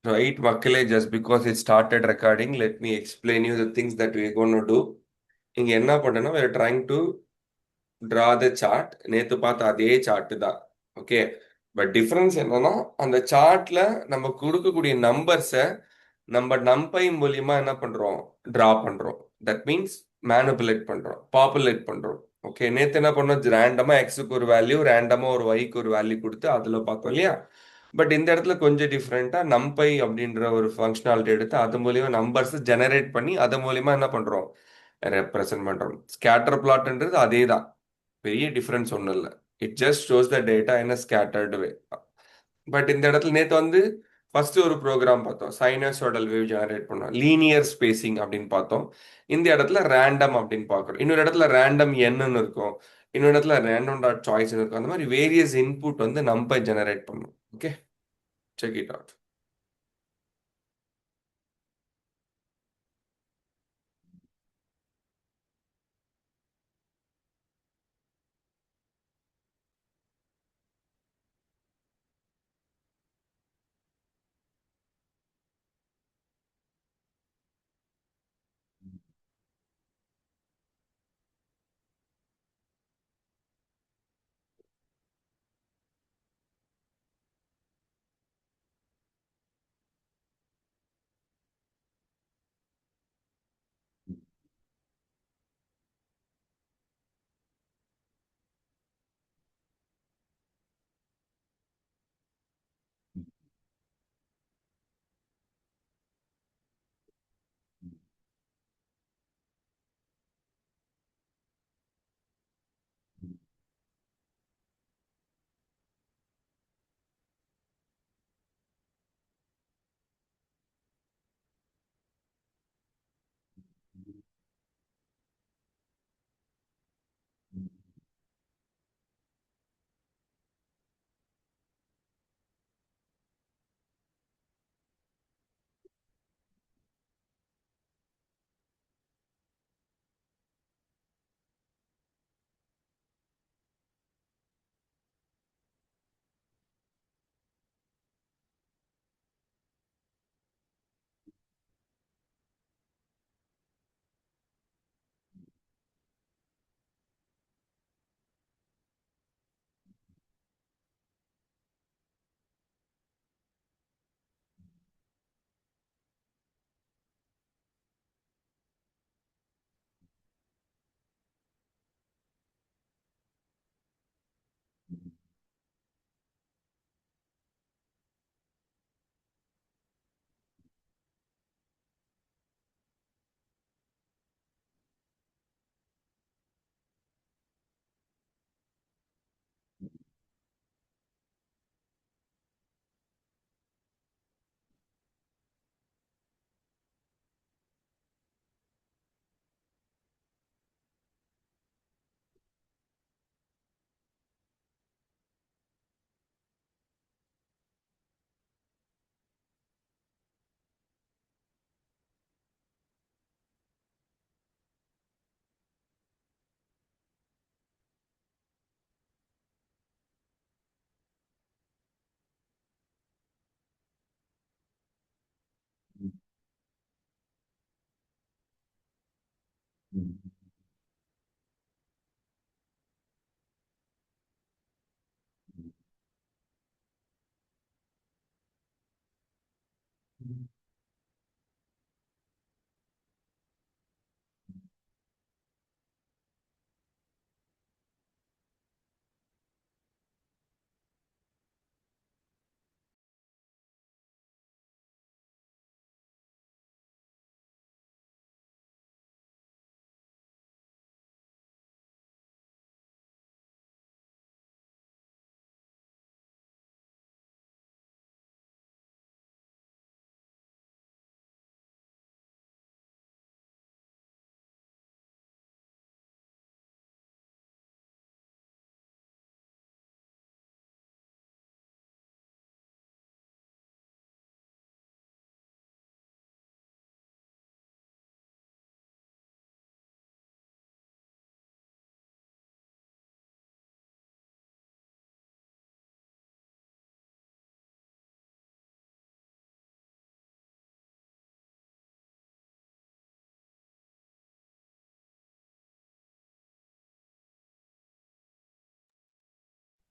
Right, Makale, just because it started recording, let me explain you the things that we're going to do. இங்க என்ன பண்ணனா we're trying to draw the chart. நேத்து பார்த்த அதே chart தான். Okay. But difference என்னன்னா அந்த சார்ட்ல நம்ம கொடுக்கக்கூடிய நம்பர்ஸை நம்ம நம்பை மூலியமா என்ன பண்றோம்? டிரா பண்றோம். தட் மீன்ஸ் மேனிபுலேட் பண்றோம், பாப்புலேட் பண்றோம். ஓகே. நேத்து என்ன பண்ணோம்? ரேண்டமா எக்ஸுக்கு ஒரு வேல்யூ, ரேண்டமா ஒரு ஒய்க்கு ஒரு வேல்யூ கொடுத்து அதுல பார்த்தோம் இல்லையா? பட் இந்த இடத்துல கொஞ்சம் டிஃப்ரெண்டா நம்பை அப்படின்ற ஒரு ஃபங்க்ஷனாலிட்டி எடுத்து அது மூலியமா நம்பர்ஸ் ஜெனரேட் பண்ணி அது மூலியமா என்ன பண்றோம்? ரெப்ரசன்ட் பண்றோம். ஸ்கேட்டர் பிளாட்ன்றது அதே தான். பெரிய டிஃபரன்ஸ் ஒன்றும் இல்லை. It just shows the data in a scattered way. But இந்த இடத்துல நேற்று வந்து ஃபர்ஸ்ட் ஒரு ப்ரோக்ராம் பார்த்தோம். சைனஸோடல் வேவ் ஜெனரேட் பண்ணோம். லீனியர் ஸ்பேசிங் அப்படின்னு பார்த்தோம். இந்த இடத்துல ரேண்டம் அப்படின்னு பார்க்குறோம். இன்னொரு இடத்துல ரேண்டம் என்னன்னு இருக்கும். இன்னொரு இடத்துல ரேண்டம் டாட் சாய்ஸ் இருக்கும். அந்த மாதிரி வேரியஸ் இன்புட் வந்து நம்ம ஜெனரேட் பண்ணும். Okay, check it out.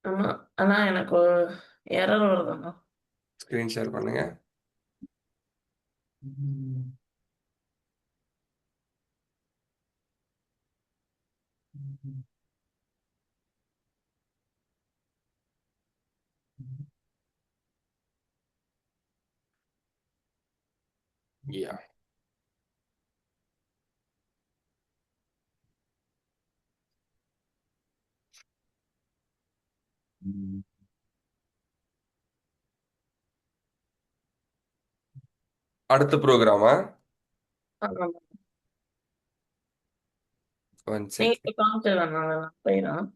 ஆமா. ஆனா எனக்கு எரர் வருதுண்ணா. ஸ்கிரீன் ஷேர் பண்ணுங்க. யா. அடுத்த ப்ரோக்ராமா? ஆமா. ஒன் நீங்க செகண்ட். இப்ப காமிச்சதுண்ணா போயிடும்.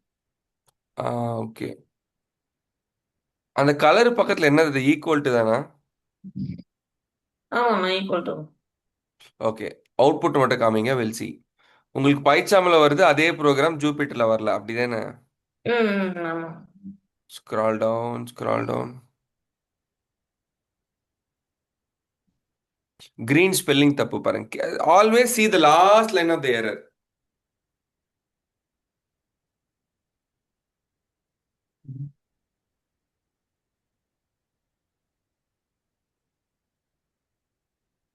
ஆ, ஓகே. அந்த கலர் பக்கத்துல என்னது ஈக்குவல் டு தானா? ஆமாண்ணா ஈக்குவல் டு. ஓகே. அவுட்புட் மட்டும் காமிங்க, வில் சி. உங்களுக்கு பைச்சாம்ல வருது, அதே ப்ரோக்ராம் ஜூபிட்டர்ல வரல, அப்படிதானே? ஆமா. Scroll down, scroll down. Green spelling தப்பு பாருங்க. Always see the last line of the error.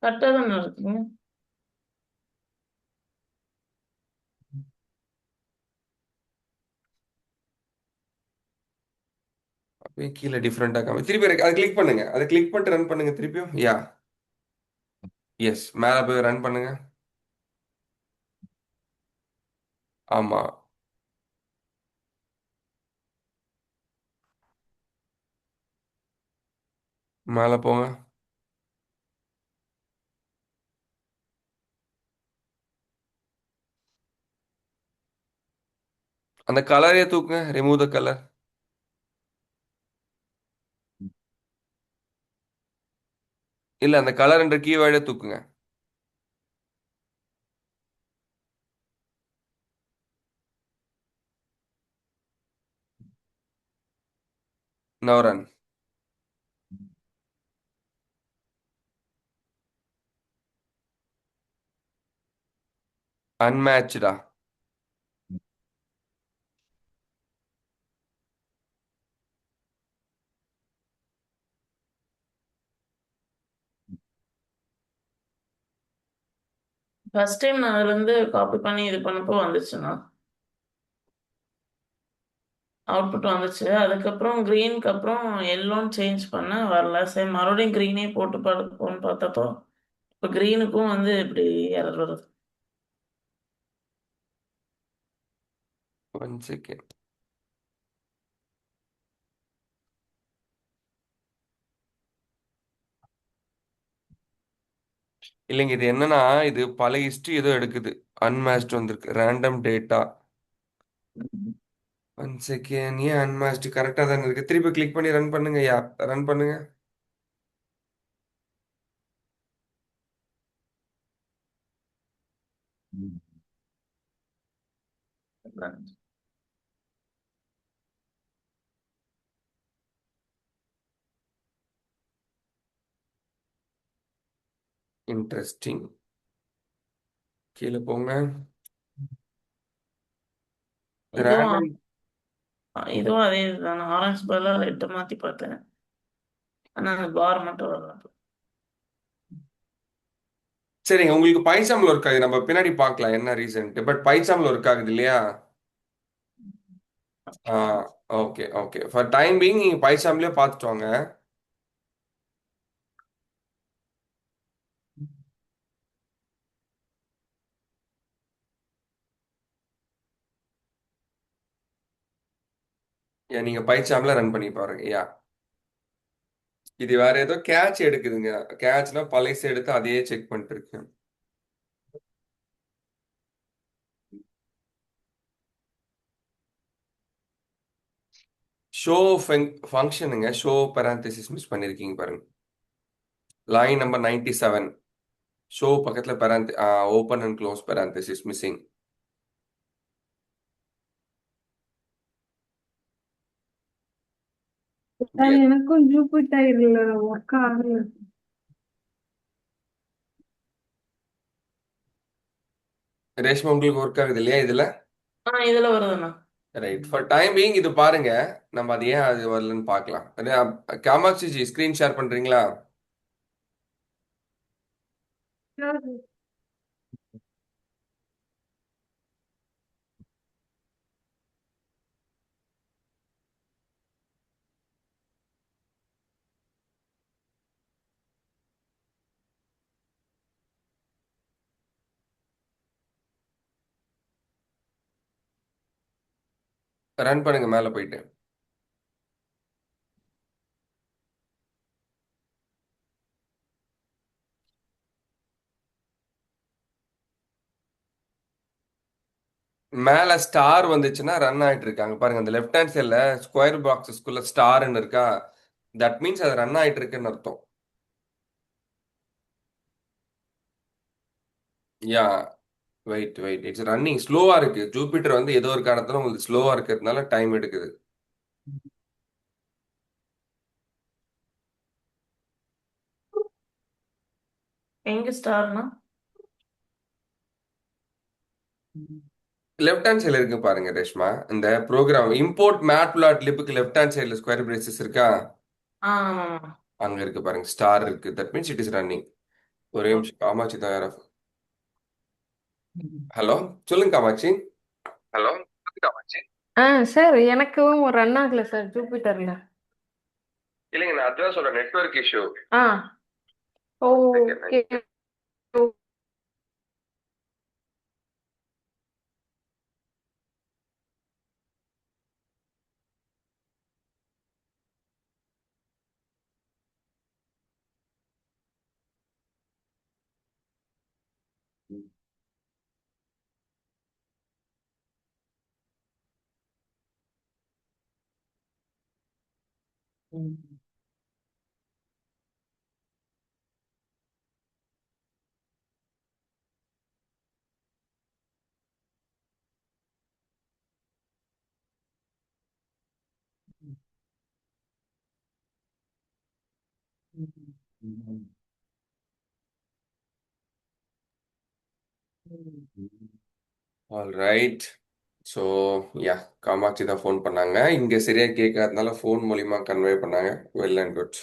கரெக்டா தானே இருக்குங்க. அப்படியே கீழே டிஃப்ரெண்டா காமி திருப்பி அதை கிளிக் பண்ணுங்க. அதை கிளிக் பண்ணிட்டு ரன் பண்ணுங்க திருப்பியும். யா. எஸ், மேல போய் ரன் பண்ணுங்க. ஆமா. மேல போங்க. அந்த கலரே தூக்குங்க, ரிமூவ் த கலர். இல்ல, அந்த கலர் என்ற கீவேர்டே தூக்குங்க. Now run. அன்மேட்ச்டா. ஃபர்ஸ்ட் டைம் நான் அதுல இருந்து காப்பி பண்ணி இது பண்ணப்போ வந்துச்சுண்ணா. அவுட்புட் வந்துச்சு. அதுக்கப்புறம் கிரீனுக்கு அப்புறம் எல்லோன்னு சேஞ்ச் பண்ண வரல. சரி மறுபடியும் கிரீனே போட்டு பார்ப்போம்னு பார்த்தப்போ இப்போ கிரீனுக்கும் வந்து இப்படி எரர் வருது. One second. இல்லைங்க, இது என்னன்னா, இது பல ஹிஸ்டரி ஏதோ எடுக்குது. அன்மேட்ச்ட் வந்திருக்கு, ரேண்டம் டேட்டா. One second. ஏன் அன்மேட்ச்ட் கரெக்டா தானே இருக்கு. திருப்பி கிளிக் பண்ணி ரன் பண்ணுங்க. யா, ரன் பண்ணுங்க. இன்ட்ரெஸ்டிங். கீழே போங்க. இதுவும் ரேண்டம். இதுவும் அதே இதுதான். ஆரஞ்சு பதிலாக ரெட்டு மாற்றி பார்த்தேன். ஆனால் அந்த பார் மட்டும் வரல. சரிங்க, உங்களுக்கு பைசாம்ல ஒர்க் ஆகுது. நம்ம பின்னாடி பார்க்கலாம் என்ன ரீசன்ட்டு. பட் பைசாம்ல ஒர்க் ஆகுது இல்லையா? ஆ, okay okay. For time being நீங்க பைசாம்லயே பார்த்துட்டு வாங்க. ஏன் நீங்க பைசாம்ல ரன் பண்ணி பாருங்க. யா. இது வேற ஏதோ கேட்ச் எடுக்குதுங்க. கேட்ச்னா பழைசு எடுத்து அதையே செக் பண்ணிட்டு இருக்கேன். ஷோ ஃபங்க்ஷனுங்க. ஷோ பேராந்தசிஸ் மிஸ் பண்ணிருக்கீங்க பாருங்க. Line number 97. ஷோ பக்கத்துல open and close parenthesis missing. Sir எனக்கும் ஜூபிட்டர்ல ஒர்க் ஆகல. ரேஷ்மா உங்களுக்கு ஒர்க் ஆகுது இல்லையா இதுல? இதில் வருதுண்ணா. ரைட் ஃபார் டைம் பீயிங் இது பாருங்க. நம்ம அது ஏன் அது வரலன்னு பார்க்கலாம். காமாட்சி ஜி ஸ்க்ரீன் ஷேர் பண்றீங்களா? ரன் பண்ணுங்க மேலே போயிட்டு. மேல ஸ்டார் வந்துச்சுன்னா ரன் ஆயிட்டு இருக்காங்க பாருங்க. அந்த லெஃப்ட் ஹேண்ட் சைட்ல ஸ்கொயர் பாக்ஸஸ்குள்ள ஸ்டார்னு இருக்கா, தட் மீன்ஸ் அது ரன் ஆயிட்டு இருக்குன்னு அர்த்தம். யா, வெயிட் வெயிட், இட்ஸ் ரன்னிங். ஸ்லோவா இருக்கு. ஜூபிட்டர் வந்து ஏதோ ஒரு காரணத்துல உங்களுக்கு ஸ்லோவா இருக்கிறதுனால டைம் எடுக்குது. எங்க ஸ்டார்னா? லெஃப்ட் ஹேண்ட் சைடுல இருக்கு பாருங்க ரேஷ்மா. இந்த ப்ரோக்ராம் இம்போர்ட் மேட்பிளாட்லிபுக்கு லெஃப்ட் ஹேண்ட் சைடுல ஸ்கொயர் பிரேசஸ் இருக்கா, ஆ. அங்க இருக்கு பாருங்க, ஸ்டார் இருக்கு. That means it is running. ஒரே நிமிஷம், காமாட்சி தான் யாரோ. ஹலோ, சொல்லுங்க காமாட்சி. ஹலோ, காமாட்சி. ஆ சார் எனக்கும் ரன் ஆகல சார் ஜூபிட்டர்ல. இல்லைங்க, நான் அதான் சொல்றேன், நெட்வொர்க் இஷ்யூ. ஆ okay. All right. So yeah, Kamakshi தான் ஃபோன் பண்ணாங்க. இங்கே சரியா கேட்காதனால ஃபோன் மூலியமா கன்வே பண்ணாங்க. Well and good.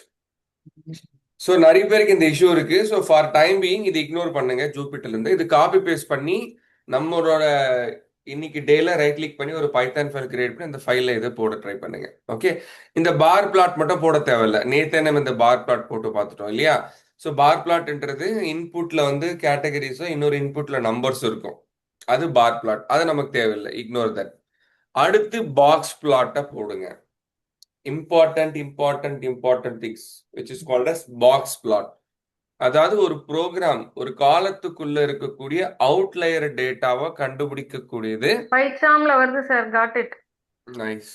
ஸோ நிறைய பேருக்கு இந்த இஷ்யூ இருக்கு. ஸோ ஃபார் டைம் பீயிங் இது இக்னோர் பண்ணுங்க. ஜூபிட்டர்ல இருந்து இது காப்பி பேஸ்ட் பண்ணி நம்மளோட இன்னைக்கு டேல ரைட் கிளிக் பண்ணி ஒரு பைத்தான் ஃபைல் கிரியேட் பண்ணி அந்த ஃபைல்ல இதை போட ட்ரை பண்ணுங்க. ஓகே, இந்த பார் பிளாட் மட்டும் போட தேவையில்ல. நேத்தே நம்ம இந்த பார் பிளாட் போட்டு பார்த்துட்டோம் இல்லையா? ஸோ பார் பிளாட்ன்றது இன்புட்ல வந்து கேட்டகரிஸும் இன்னொரு இன்புட்ல நம்பர்ஸ் இருக்கும். அது பார் பிளாட். அது நமக்கு தேவையில்லை, இக்னோர் தட். அடுத்து பாக்ஸ் பிளாட்டை போடுங்க. Important things which is called as box plot. அதாவது ஒரு ப்ரோக்ராம் ஒரு காலத்துக்குள்ள இருக்கக்கூடிய அவுட்லயர் டேட்டாவை கண்டுபிடிக்கக்கூடியது. பைத்தான்ல வருது சார், காட் இட். நைஸ்.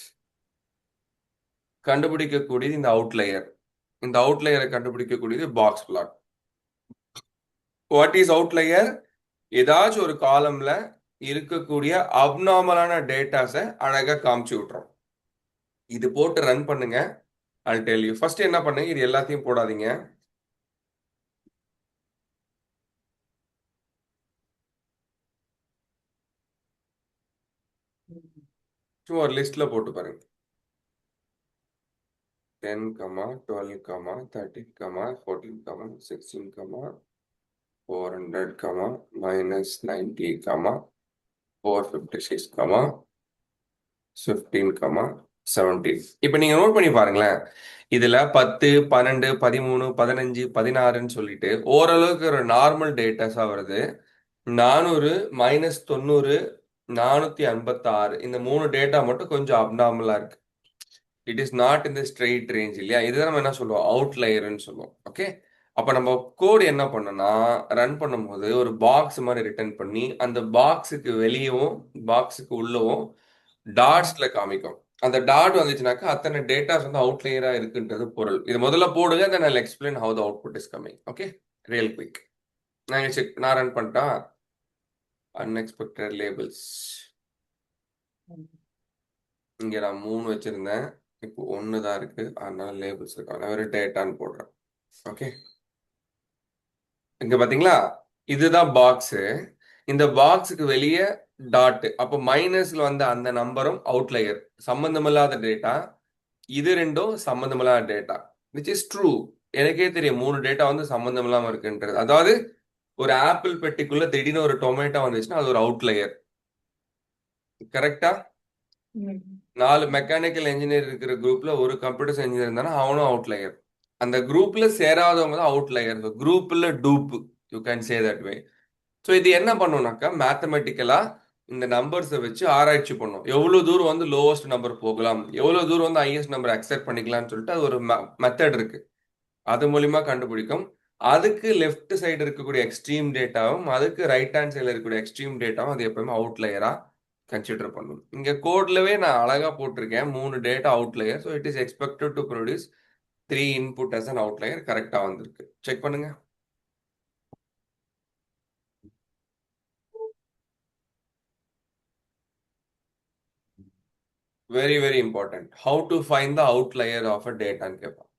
கண்டுபிடிக்கக்கூடியது இந்த அவுட்லயர். இந்த அவுட்லயரை கண்டுபிடிக்கக்கூடியது box plot. What is outlier? ஏதாச்சும் ஒரு காலம்ல இருக்கக்கூடிய அப்நார்மலான டேட்டாஸை அழகா காமிச்சு விட்டுரும். இது போட்டு ரன் பண்ணுங்க. I'll tell you. ஃபர்ஸ்ட் என்ன பண்ணுங்க, இது எல்லாத்தையும் போடாதீங்க. சும்மா ஒரு லிஸ்ட்ல போட்டு பாருங்க. 10, 12, 13, 14, 16, 400, -90, 456, 15, 17. இப்ப நீங்க நோட் பண்ணி பாருங்களேன். இதுல 10, 12, 13, 15, 16ன்னு சொல்லிட்டு ஓரளவுக்கு ஒரு நார்மல் டேட்டாஸா வருது. 400, -90, 456, இந்த 3 டேட்டா மட்டும் கொஞ்சம் அப்நார்மலா இருக்கு. It is not in the straight range இல்லையா? இதுதான் நம்ம என்ன சொல்லுவோம், அவுட்லயர்னு சொல்லுவோம். ஓகே, அப்ப நம்ம கோட் என்ன பண்ணோம்னா, ரன் பண்ணும்போது ஒரு பாக்ஸ் மாதிரி ரிட்டர்ன் பண்ணி அந்த பாக்ஸுக்கு வெளியவும் பாக்ஸுக்கு உள்ளவும் டாட்ஸ்ல காமிக்கும். அந்த டாட் வந்துச்சுனாக்கா அத்தனை டேட்டாஸ் வந்து அவுட்லேயரா இருக்குன்றது பொருள். இது முதல்ல போடுங்க, then I'll explain how the output is coming. Okay, real quick. நான் ரன் பண்ணிட்டா. அன்எக்ஸ்பெக்டட் லேபிள்ஸ் இங்க நான் 3 வச்சிருந்தேன், இப்போ 1 தான் இருக்கு. அதனால லேபிள்ஸ் இருக்கு, நான் ஒரு டேட்டான்னு போடுறேன். ஓகே, இங்க பாத்தீங்களா, இதுதான் பாக்ஸ். இந்த பாக்ஸுக்கு வெளியே டாட். அப்போ மைனஸ்ல வந்த அந்த நம்பரும் அவுட்லயர், சம்பந்தமில்லாத டேட்டா. இது ரெண்டும் சம்பந்தமில்லாத டேட்டா, விச் இஸ் ட்ரூ. எனக்கே தெரியும் 3 டேட்டா வந்து சம்பந்தம் இல்லாம இருக்குன்றது. அதாவது ஒரு ஆப்பிள் பெட்டிக்குள்ள திடீர்னு ஒரு டொமேட்டோ வந்துச்சுன்னா அது ஒரு அவுட்லயர். கரெக்டா? ம். 4 மெக்கானிக்கல் இன்ஜினியர் இருக்கிற குரூப்ல ஒரு கம்ப்யூட்டர் சயின்ஸ் இன்ஜினியர் இருந்தானா அவனும் அவுட்லயர். அந்த குரூப்ல சேராதவங்க தான் அவுட்லயர். குரூப்ல டூப், you can say that way. So இது என்ன பண்ணுனாக்கா மேத்தமெட்டிக்கலா இந்த நம்பர்ஸை வச்சு ஆராய்ச்சி பண்ணும். எவ்வளவு தூரம் வந்து லோவஸ்ட் நம்பர் போகலாம், எவ்வளவு தூரம் வந்து ஹையஸ்ட் நம்பர் அக்செப்ட் பண்ணிக்கலாம்னு சொல்லிட்டு அது ஒரு மெத்தட் இருக்கு. அது மூலியமா கண்டுபிடிக்கும். அதுக்கு லெஃப்ட் சைடு இருக்கக்கூடிய எக்ஸ்ட்ரீம் டேட்டாவும் அதுக்கு ரைட் ஹேண்ட் சைடுல இருக்கக்கூடிய எக்ஸ்ட்ரீம் டேட்டாவும் அது எப்பவுமே அவுட்லயரா கன்சிடர் பண்ணும். இங்க கோட்லவே நான் அழகா போட்டிருக்கேன் 3 data outlier. So it is expected to produce 3 input as an outlier. கரெக்டா வந்திருக்கு. செக் பண்ணுங்க. Very very important. How to find the outlier of a டேட்டான்னு கேட்பான்.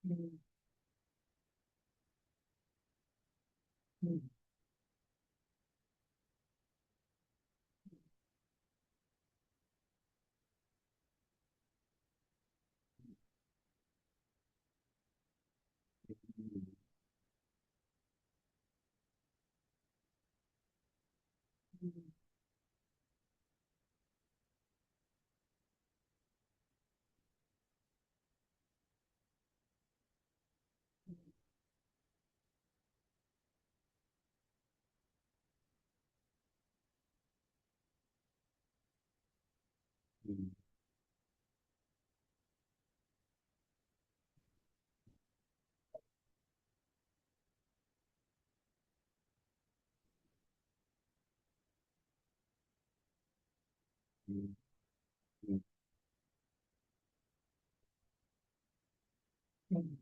ம். ம். ம். ம்.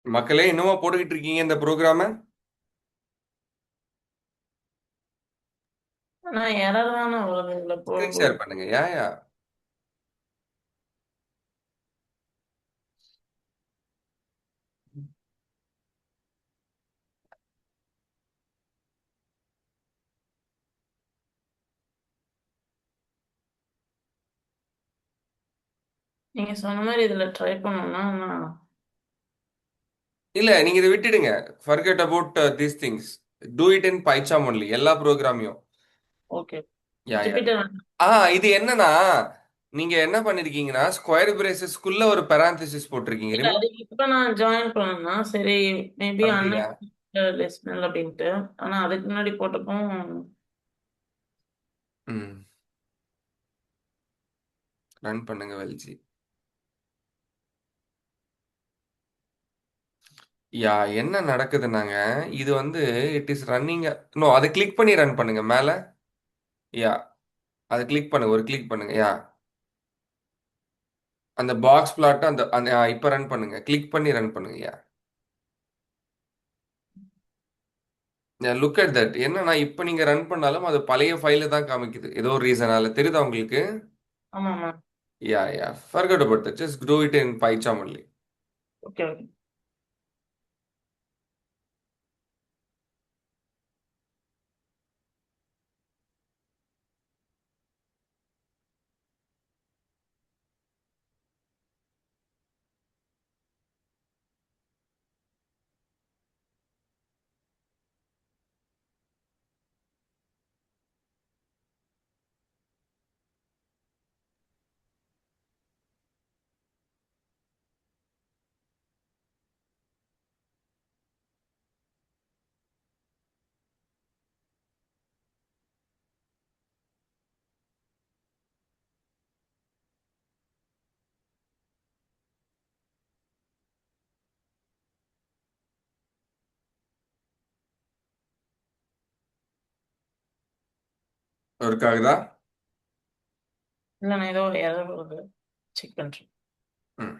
மக்களே இன்னுமா போட்டுக்கிட்டு இருக்கீங்க இந்த ப்ரோக்ராம? ஆனா எரர் தானே வருது இதுல ஸ்கிரீன் போகும்போது. ஷேர் பண்ணுங்க. யா யா. நீங்க சொன்ன மாதிரி இதுல ட்ரை பண்ணோம்னா நான் இல்ல நீங்க இதை விட்டுடுங்க. Forget about these things. Do it in பைச்சாம் only, எல்லா ப்ரோக்ராமையும். ஓகே. யா யா. ஜூபிட்டர். ஆ இது என்னன்னா, நீங்க என்ன பண்ணிருக்கீங்கன்னா ஸ்கொயர் பிரேசஸ்க்குள்ள ஒரு பெராந்தசிஸ் போட்டிருக்கீங்க. இல்ல அது இப்ப நான் ஜாயின் பண்ணேன்னா சரி மேபி அப்படியா? அன்எக்ஸ்பெக்டட் டெசிமல் அப்படின்ட்டு. ஆனா அதுக்கு முன்னாடி போட்டப்போ ம். ரன் பண்ணுங்க வெல்ஜி. யா என்ன நடக்குதுன்னாங்க, இது வந்து இட் இஸ் ரன்னிங். நோ, அதை கிளிக் பண்ணி ரன் பண்ணுங்க மேல. யா, அதை கிளிக் பண்ணுங்க, ஒரு கிளிக் பண்ணுங்க. யா, அந்த பாக்ஸ் பிளாட் அந்த அந்த இப்ப ரன் பண்ணுங்க, கிளிக் பண்ணி ரன் பண்ணுங்க. யா, லுக் அட் தட். என்னன்னா இப்ப நீங்க ரன் பண்ணாலும் அது பழைய ஃபைல தான் காமிக்குது, ஏதோ ஒரு ரீசனால. தெரியுதா உங்களுக்கு? ஆமாமா. யா யா, forget about that, just do it in pycharm only. Okay okay. Work ஆகுதா? இல்ல நான் ஏதோ எரர் வருது, செக் பண்றேன். ம்.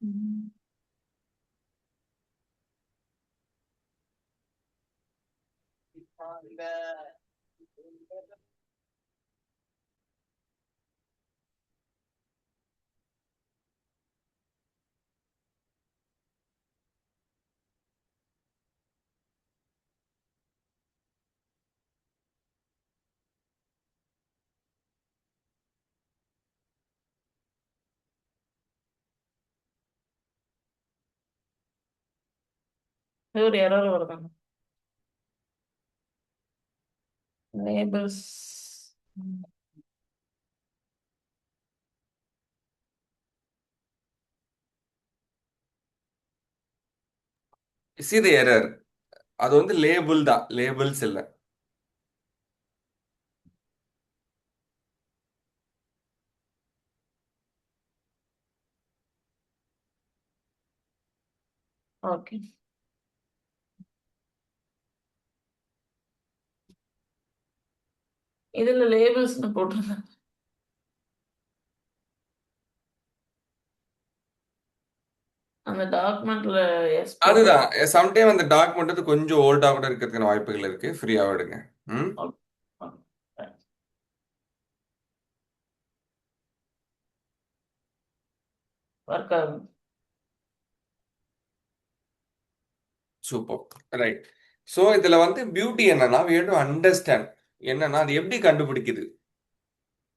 ம். இது ஒரு எரர் வருதாங்க லேபிள்ஸ். See the error. அது வந்து லேபிள் தான், லேபிள்ஸ் இல்ல. ஓகே. இதுல லேபிள்ஸ்னு போட்டிருந்தேன். அந்த டாக்குமெண்ட்ல எஸ் அதுதான், போட்டிருக்கேன். சம்டைம் அந்த டாக்குமெண்ட் வந்து கொஞ்சம் ஓல்டா கூட இருக்கிறதுக்கான வாய்ப்புகள் இருக்கு. ஃப்ரீயா விடுங்க. ம். ஓகே. ஓகே. ஒர்க் ஆகும். சூப்பர். ரைட். ஸோ இதுல வந்து பியூட்டி என்னன்னா, we have to understand என்னன்னா அது எப்படி கண்டுபிடிக்குது.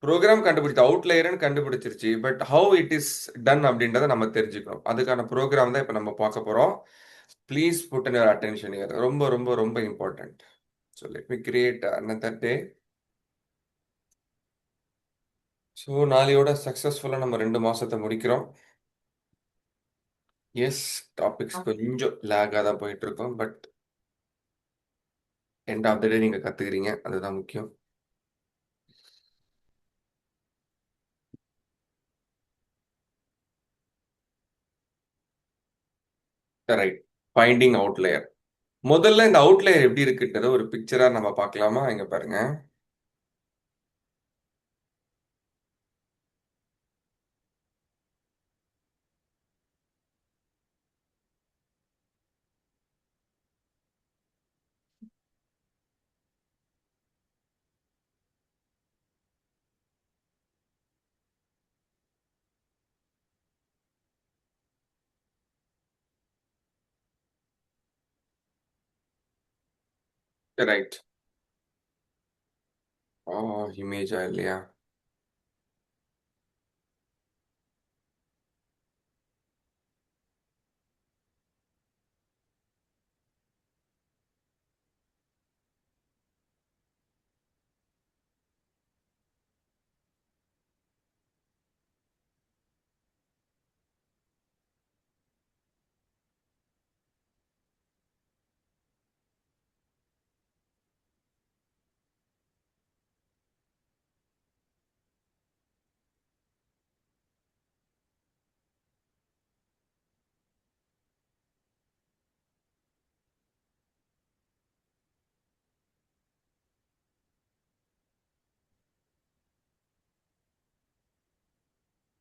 ப்ரோக்ராம் கண்டுபிடிச்சு அவுட்லையர்னு கண்டுபிடிச்சிருச்சு, but how it is done அப்படின்றத நம்ம தெரிஞ்சுக்கணும். அதுக்கான ப்ரோக்ராம் தான் இப்போ நம்ம பார்க்க போறோம். Please put in your attention here. ரொம்ப ரொம்ப ரொம்ப important. So let me create another day. So நாளையோட சக்ஸஸ்ஃபுல்லாக நம்ம 2 மாசத்தை முடிக்கிறோம். எஸ், டாபிக்ஸ் கொஞ்சம் லேகாக தான் போயிட்டு இருக்கோம், பட் எண்ட் ஆஃப் த டே நீங்கள் கற்றுக்கிறீங்க, அதுதான் முக்கியம். ரைட். Finding outlier. முதல்ல இந்த அவுட்லேயர் எப்படி இருக்குன்றத ஒரு பிக்சரா நம்ம பார்க்கலாமா? இங்க பாருங்க. ரைட். இமேஜா இல்லையா?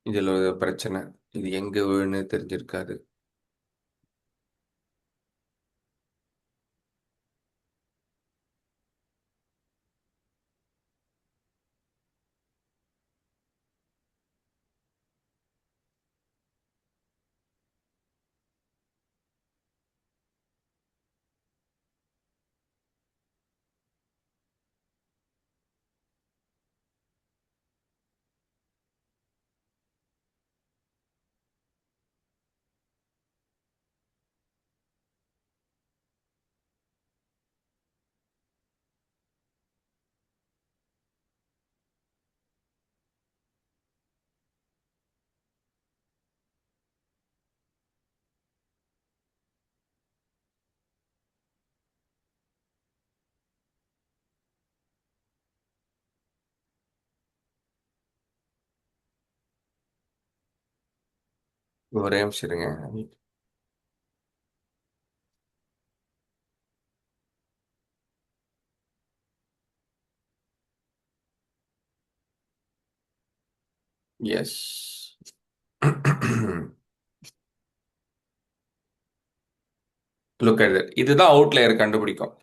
இதுல ஒரு பிரச்சனை. இது எங்க விழுன்னு தெரிஞ்சிருக்காது. ஒரே நிமிஷம் இருங்க. எஸ். Look at it. இதுதான் அவுட்லேயர் கண்டுபிடிக்கும்.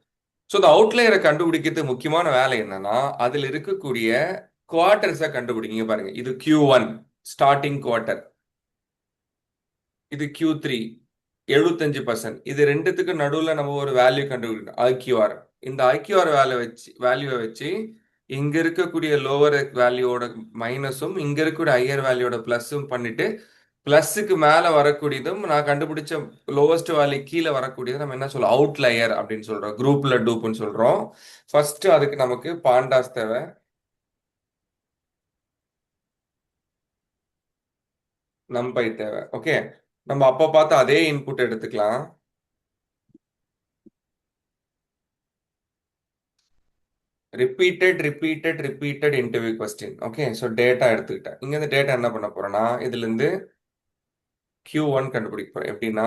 ஸோ இந்த அவுட்லேயரை கண்டுபிடிக்கிறது முக்கியமான வேலை என்னன்னா, அதில் இருக்கக்கூடிய குவார்டர்ஸை கண்டுபிடிங்க. பாருங்க, இது Q1 ஸ்டார்டிங் குவார்ட்டர், இது Q3 75%. இது ரெண்டுத்துக்கு நடுவில் நம்ம ஒரு வேல்யூ கண்டுபிடிக்கணும், IQR. இந்த IQR வேல்யூவை வச்சு இங்க இருக்கக்கூடிய லோவர் வேல்யூவோட மைனஸும் இங்க இருக்கக்கூடிய ஹையர் வேல்யூவோட பிளஸும் பண்ணிட்டு பிளஸுக்கு மேல வரக்கூடியதும் நான் கண்டுபிடிச்ச லோவஸ்ட் வேல்யூ கீழே வரக்கூடியது நம்ம என்ன சொல்றோம்? அவுட்லயர் அப்படின்னு சொல்றோம். குரூப்ல டூப்னு சொல்றோம். ஃபர்ஸ்ட் அதுக்கு நமக்கு பாண்டாஸ் தேவை. நம்பை தேவை. ஓகே, நம்ம அப்ப பார்த்து அதே இன்புட் எடுத்துக்கலாம். Repeated interview question. Okay, so data எடுத்துக்கிட்டேன். இங்க இந்த டேட்டா என்ன பண்ண போறேன்னா, இதுல இருந்து Q1 கண்டுபிடிக்க போறேன். எப்படின்னா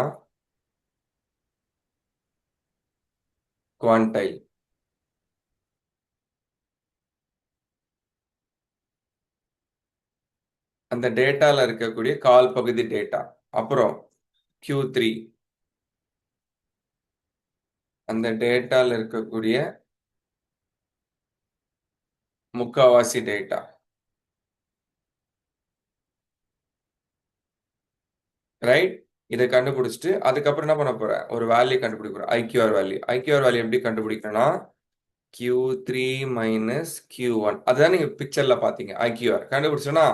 குவான்டைல், அந்த டேட்டால இருக்கக்கூடிய கால் பகுதி டேட்டா. அப்புறம் Q3, அந்த டேட்டால இருக்கக்கூடிய முக்காவாசி டேட்டா. ரைட். இதை கண்டுபிடிச்சிட்டு அதுக்கப்புறம் என்ன பண்ண போறேன்? ஒரு வேல்யூ கண்டுபிடிக்க போறேன், ஐக்யூஆர் வேல்யூ. ஐக்யூஆர் வேல்யூ எப்படி கண்டுபிடிக்கணும்னா Q3 மைனஸ் Q1. அதுதான் நீங்க பிக்சர்ல பாத்தீங்க. ஐக்யூஆர் கண்டுபிடிச்சோன்னா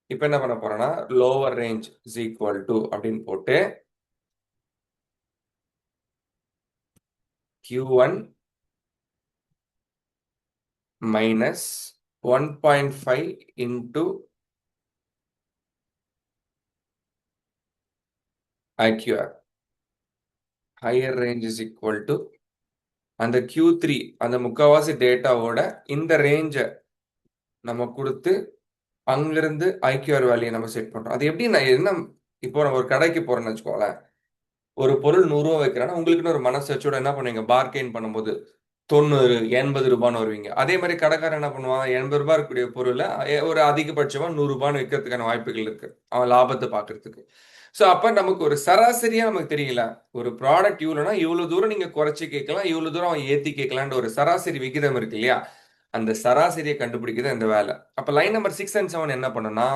இப்போ என்ன பண்ண போறேன்னா lower range is equal to அப்படின்னு போட்டு Q1 minus 1.5 into IQR. Higher range is equal to அந்த Q3, அந்த முக்காவாசி டேட்டாவோட இந்த ரேஞ்சை நம்ம கொடுத்து அங்கிருந்து IQR வேல்யூ நம்ம செட் பண்றோம். அது எப்படி நான் என்ன, இப்போ நம்ம ஒரு கடைக்கு போறோம்னு வச்சுக்கோங்களேன். ஒரு பொருள் 100 ரூபா வைக்கிறான்னா உங்களுக்குன்னு ஒரு மனசாட்சியோட என்ன பண்ணுவீங்க, பார்கெயின் பண்ணும்போது 90 80 ரூபான்னு வருவீங்க. அதே மாதிரி கடைக்காரன் என்ன பண்ணுவான், 80 ரூபாய் இருக்கக்கூடிய பொருளை ஒரு அதிகபட்சமா 100 ரூபான்னு விற்கிறதுக்கான வாய்ப்புகள் இருக்கு, அவன் லாபத்தை பார்க்கறதுக்கு. ஸோ அப்ப நமக்கு ஒரு சராசரியா நமக்கு தெரியல, ஒரு ப்ராடக்ட் இவ்வளோனா இவ்வளவு தூரம் நீங்க குறைச்சி கேட்கலாம், இவ்வளவு தூரம் அவன் ஏத்தி கேட்கலான்ற ஒரு சராசரி விகிதம் இருக்கு இல்லையா, அந்த சராசரியை கண்டுபிடிக்கிறது இந்த வேலை. அப்ப லைன் நம்பர் 6 and 7 என்ன பண்ணுன்னா,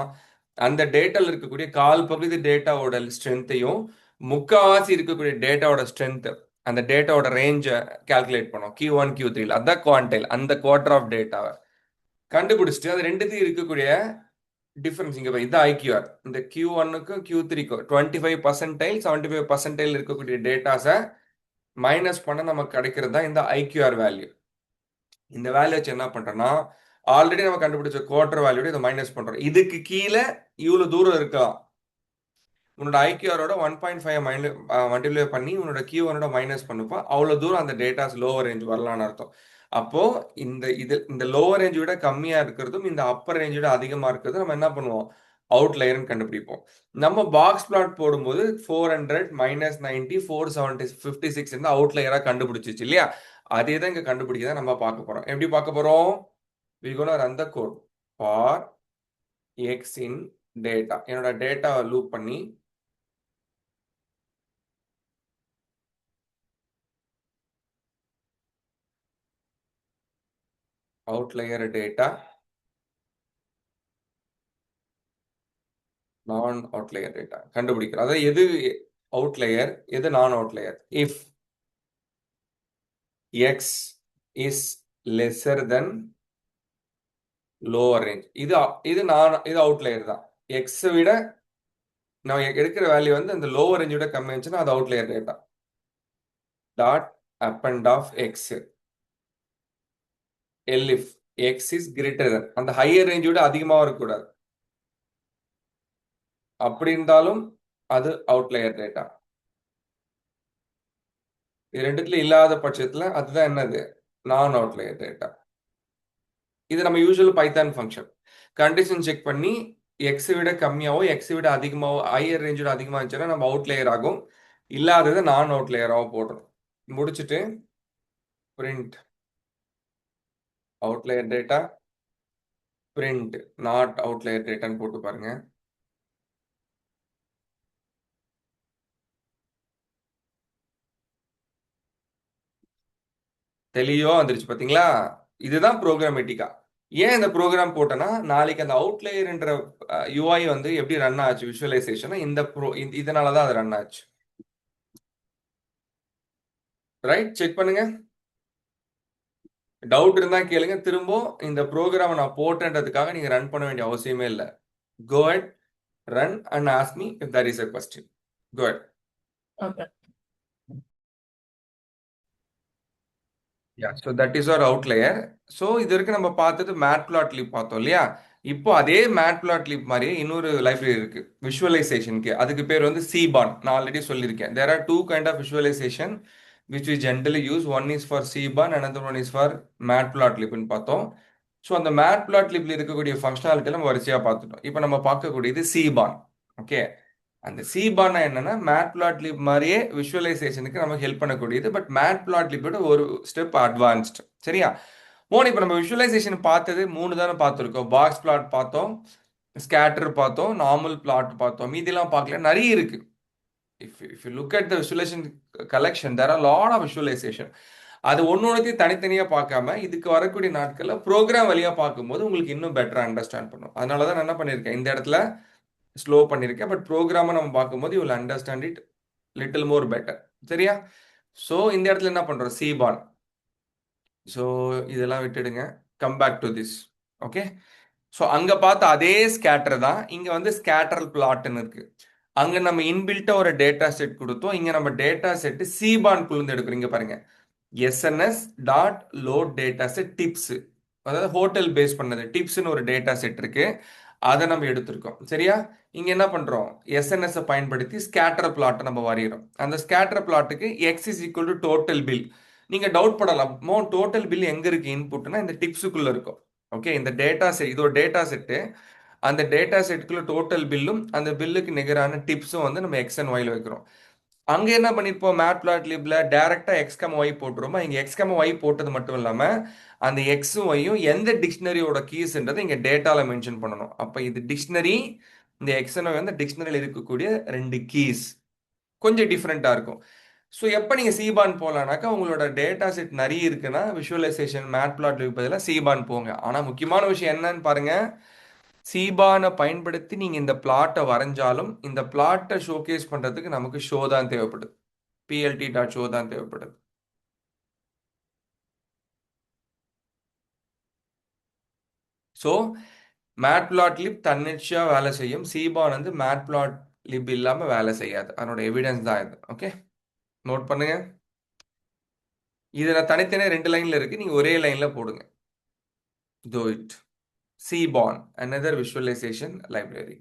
அந்த டேட்டால இருக்கக்கூடிய கால் பகுதி டேட்டாவோட ஸ்ட்ரென்த்தையும் முக்காவாசி இருக்கக்கூடிய டேட்டாவோட ஸ்ட்ரென்த், அந்த டேட்டாவோட ரேஞ்சை கால்குலேட் பண்ணோம் Q1 Q3, அதான் குவான்டைல், அந்த குவார்டர் ஆஃப் டேட்டாவை கண்டுபிடிச்சிட்டு அது ரெண்டுத்தையும் இருக்கக்கூடிய டிஃபரன்ஸ் இங்க இது IQR. இந்த Q1க்கும் Q3க்கும் 25% 75% இருக்கக்கூடிய டேட்டாஸை மைனஸ் பண்ண நமக்கு கிடைக்கிறது தான் இந்த IQR வேல்யூ. இந்த வேல்யூ வச்சு என்ன பண்றோம்னா, ஆல்ரெடி நம்ம கண்டுபிடிச்ச குவார்டர் வேல்யூட இதை மைனஸ் பண்றோம். இதுக்கு கீழே இவ்வளவு தூரம் இருக்கலாம், உன்னோட ஐக்கியூரோட 1.5 மல்டிப்ளை பண்ணி உன்னோட Q1ஓட மைனஸ் பண்ணுப்பா, அவ்வளோ தூரம் அந்த டேட்டாஸ் லோவர் ரேஞ்ச் வரலான்னு அர்த்தம். அப்போ இந்த லோவர் ரேஞ்ச் விட கம்மியா இருக்கிறதும் இந்த அப்பர் ரேஞ்ச் விட அதிகமா இருக்கிறதும் நம்ம என்ன பண்ணுவோம், அவுட்லயர்னு கண்டுபிடிப்போம். நம்ம பாக்ஸ் பிளாட் போடும்போது 400 -90 470 56 இந்த அவுட்லயரா கண்டுபிடிச்சிச்சு இல்லையா, அதே தான் இங்க கண்டுபிடிக்க நம்ம பார்க்க போறோம். எப்படி பார்க்க போறோம், we gonna run the code for x in data. என்னோட டேட்டா லூப் பண்ணி அவுட்லயர் டேட்டா நான் அவுட்லயர் டேட்டா கண்டுபிடிக்கிறோம். அதாவது எது அவுட்லயர் எது நான் outlier. If X is lesser then lower range, இது அவுட்லயர் தான். எக்ஸ் விட நான் எடுக்கிற வேல்யூ வந்து அந்த லோவர் ரேஞ்ச் விட கம்மி இருந்துச்சுன்னா அது outlier data. Dot append of x elif x is greater then, அந்த ஹையர் ரேஞ்ச் விட அதிகமாக இருக்கக்கூடாது, அப்படி இருந்தாலும் அது அவுட்லயர் டேட்டா. இது ரெண்டுத்துல இல்லாத பட்சத்துல அதுதான் என்னது, நான் அவுட்லயர் டேட்டா. இது நம்ம usual Python function condition check பண்ணி எக்ஸ் விட கம்மியாவோ எக்ஸ் விட அதிகமாவோ ஹையர் ரேஞ்சோட அதிகமாக இருந்துச்சுன்னா நம்ம அவுட்லேயர் ஆகும், இல்லாததை நான் அவுட்லேயராக போடுறோம். முடிச்சுட்டு print outlier data print not outlier டேட்டான்னு போட்டு பாருங்க. தெளிவா வந்துருச்சு பாத்தீங்களா, இதுதான் ப்ரோக்ராமேட்டிக்கா. ஏன் இந்த ப்ரோக்ராம் போட்டேன்னா, நாளைக்கு அந்த அவுட்லேயர்ன்ற UI வந்து எப்படி ரன் ஆச்சு விஷுவலைசேஷன், இதனால தான் அது ரன் ஆச்சு. ரைட், செக் பண்ணுங்க. டவுட் இருந்தா கேளுங்க, திரும்ப இந்த ப்ரோக்ராமை நான் போட்டேன்றதுக்காக நீங்க ரன் பண்ண வேண்டிய அவசியமே இல்லை. Go ahead, run and ask me if there is a question. Go ahead. Okay. Yeah, so that is our outlier. So இது வரைக்கும் நம்ம பார்த்தது matplotlib பார்த்தோம் இல்லையா, இப்போ அதே matplotlib மாதிரி இன்னொரு லைப்ரரி இருக்கு விஷுவலைசேஷனுக்கு, அதுக்கு பேர் வந்து cban. நான் ஆல்ரெடி சொல்லியிருக்கேன், there are two kind of visualization which we generally use. One is for cban, another one is for matplotlib ன்னு பார்த்தோம். ஸோ அந்த matplotlibல இருக்கக்கூடிய ஃபங்க்ஷனாலிட்டி நம்ம வரிசையாக பார்த்துட்டோம். இப்போ நம்ம பார்க்கக்கூடியது cban. ஓகே, அந்த cban என்னன்னா matplotlib மாதிரியே விஷுவலைசேஷனுக்கு நமக்கு ஹெல்ப் பண்ணக்கூடியது, பட் matplotlibோட ஒரு ஸ்டெப் அட்வான்ஸ்டு. சரியா, இப்போ நம்ம விஷுவலைசேஷன் பார்த்தது 3 தானே பார்த்துருக்கோம். பாக்ஸ் பிளாட் பார்த்தோம், ஸ்கேட்டர் பார்த்தோம், நார்மல் பிளாட் பார்த்தோம், மீதிலாம் பார்க்கல, நிறைய இருக்கு. If you look at the visualization collection, there are a lot of visualization. அது ஒன்னொன்னுத்தையும் தனித்தனியாக பார்க்காம இதுக்கு வரக்கூடிய நாட்களில் ப்ரோக்ராம் வழியாக பார்க்கும்போது உங்களுக்கு இன்னும் பெட்டராக அண்டர்ஸ்டாண்ட் பண்ணும். அதனால தான் நான் என்ன பண்ணியிருக்கேன், இந்த இடத்துல ஸ்லோ பண்ணியிருக்கேன், பட் ப்ரோக்ராமை நம்ம பார்க்கும்போது you will understand it little more better. சரியா, ஸோ இந்த இடத்துல என்ன பண்ணுறோம், cban. ஸோ இதெல்லாம் விட்டுடுங்க, come back to this. Okay, so அங்கே பார்த்த அதே ஸ்கேட்டர் தான் இங்கே வந்து ஸ்கேட்டர் பிளாட்னு இருக்கு. அங்கே நம்ம இன்பில்ட்டாக ஒரு டேட்டா செட் கொடுத்தோம், இங்கே நம்ம டேட்டா செட்டு cban-குள்ளேருந்து எடுக்கிறோம். இங்கே பாருங்க, sns.load data set tips, அதாவது ஹோட்டல் பேஸ் பண்ணது டிப்ஸ்னு ஒரு டேட்டா செட் இருக்கு, அதை நம்ம எடுத்திருக்கோம். சரியா, இங்க என்ன பண்றோம், எஸ்என்எஸ் பயன்படுத்தி ஸ்கேட்டர் பிளாட்டை நம்ம வரைகிறோம். அந்த ஸ்கேட்டர் பிளாட்டுக்கு x is equal to total bill. நீங்க டவுட் படலாம், டோட்டல் பில் எங்க இருக்கு இன்புட்னா இந்த டிப்ஸுக்குள்ள இருக்கும். ஓகே, இந்த டேட்டா செட், இது ஒரு டேட்டா செட்டு, அந்த டேட்டா செட்டுக்குள்ள டோட்டல் பில்லும் அந்த பில்லுக்கு நிகரான டிப்ஸும் வந்து நம்ம எக்ஸ் அண்ட் ஒய்ல வைக்கிறோம். அங்க என்ன பண்ணிருப்போம் மேட்பிளாட்லிப்ல டைரக்டா எக்ஸ்கம் ஒய் போட்டுருமா. இங்க எக்ஸ்கம் ஒய் போட்டது மட்டும் இல்லாம அந்த எக்ஸும் ஒய்யும் எந்த டிக்ஷனரியோட கீஸ்ன்றதை இங்க டேட்டால மென்ஷன் பண்ணணும். அப்ப இது டிக்ஷனரி, இந்த எக்ஸ்என் வந்து டிக்ஷனரியில் இருக்கக்கூடிய ரெண்டு கீஸ் கொஞ்சம் டிஃப்ரெண்டா இருக்கும். ஸோ எப்போ நீங்கள் சீபான் போகலான்னாக்கா உங்களோட டேட்டா செட் நிறைய இருக்குன்னா விஷுவலைசேஷன் மேட்பிளாட்லிப் பதிலாக சீபான் போங்க. ஆனால் முக்கியமான விஷயம் என்னன்னு பாருங்க, சீபானை பயன்படுத்தி நீங்கள் இந்த பிளாட்டை வரைஞ்சாலும் இந்த பிளாட்டை ஷோகேஸ் பண்ணுறதுக்கு நமக்கு ஷோ தான் தேவைப்படுது. பிஎல்டி டாட் ஷோ தான் தேவைப்படுது. ஸோ மேட்பிளாட்லிப் தன்னிச்சையாக வேலை செய்யும், சீபான் வந்து மேட்பிளாட்லிப் இல்லாமல் வேலை செய்யாது. அதனோட எவிடன்ஸ் தான் இது. ஓகே, நோட் பண்ணுங்க. இது நான் தனித்தனியாக ரெண்டு லைனில் இருக்கு, நீங்கள் ஒரே லைனில் போடுங்க. Do it. Seaborn, another visualization library.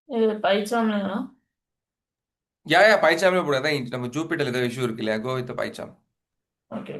இது பைச்சாம்லயா? யா பைச்சாமே போடாத, நம்ம ஜூபிட்டர் ஏதோ இஷ்யூ இருக்கு இல்லையா, கோ வித் பைச்சாம். ஓகே.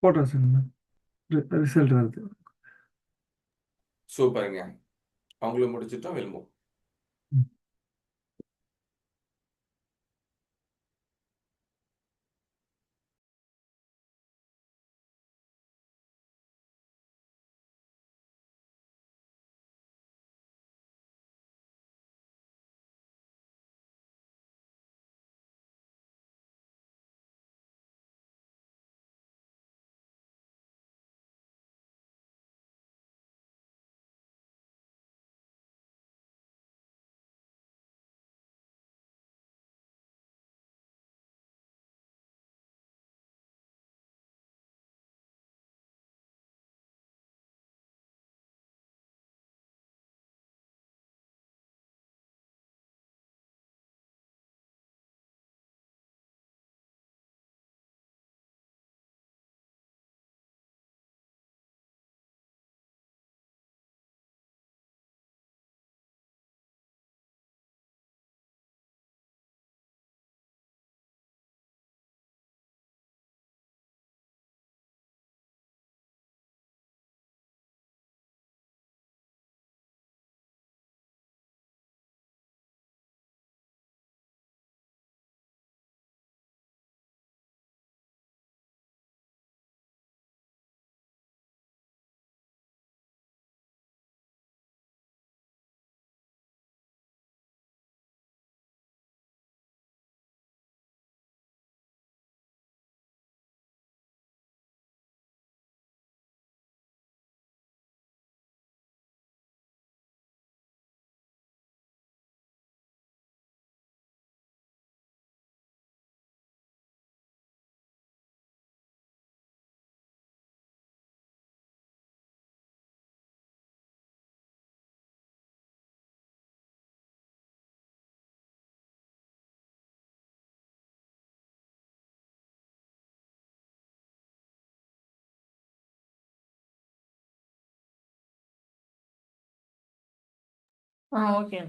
போட்டோம் சார், ரிசல்ட் வருது. சூப்பருங்க, அவங்களும் முடிச்சிட்டோம், வில்மோ. ஓகே.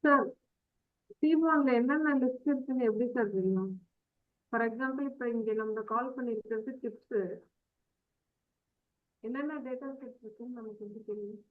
சார் டிபான்ல என்னென்ன லிஸ்ட் இருக்குன்னு எப்படி சார் தெரியும்? ஃபார் எக்ஸாம்பிள் இப்போ இங்க நம்ம கால் பண்ணிருக்கிறது டிப்ஸ், என்னென்ன டேட்டா செட் இருக்குன்னு நமக்கு எப்படி தெரியும்?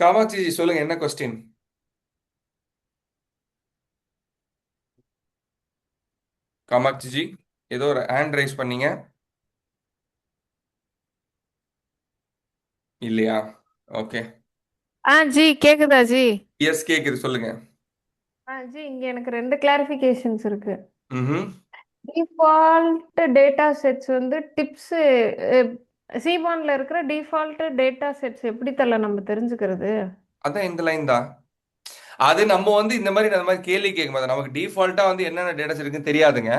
காமாட்சி சொல்லுங்க, என்ன கொஸ்டின்? காமாட்சி ஏதோ ஒரு ஹேண்ட் ரைஸ் பண்ணீங்க இல்லையா? ஓகே. ஜி கேக்குதா ஜி? எஸ், கேக்குது, சொல்லுங்க. ஜி இங்க எனக்கு ரெண்டு கிளாரிஃபிகேஷன்ஸ் இருக்கு. ம். டிஃபால்ட் டேட்டா செட்ஸ் வந்து டிப்ஸ் சிபான்ல இருக்கிற டிஃபால்ட் டேட்டா செட்ஸ் எப்படி தரல நம்ம தெரிஞ்சுக்கிறது? அதான் இந்த லைன் தான். அது நம்ம வந்து இந்த மாதிரி கேள்வி கேட்கும்போது நமக்கு டிஃபால்ட்டா வந்து என்னென்ன டேட்டாஸ் இருக்குன்னு தெரியாதுங்க.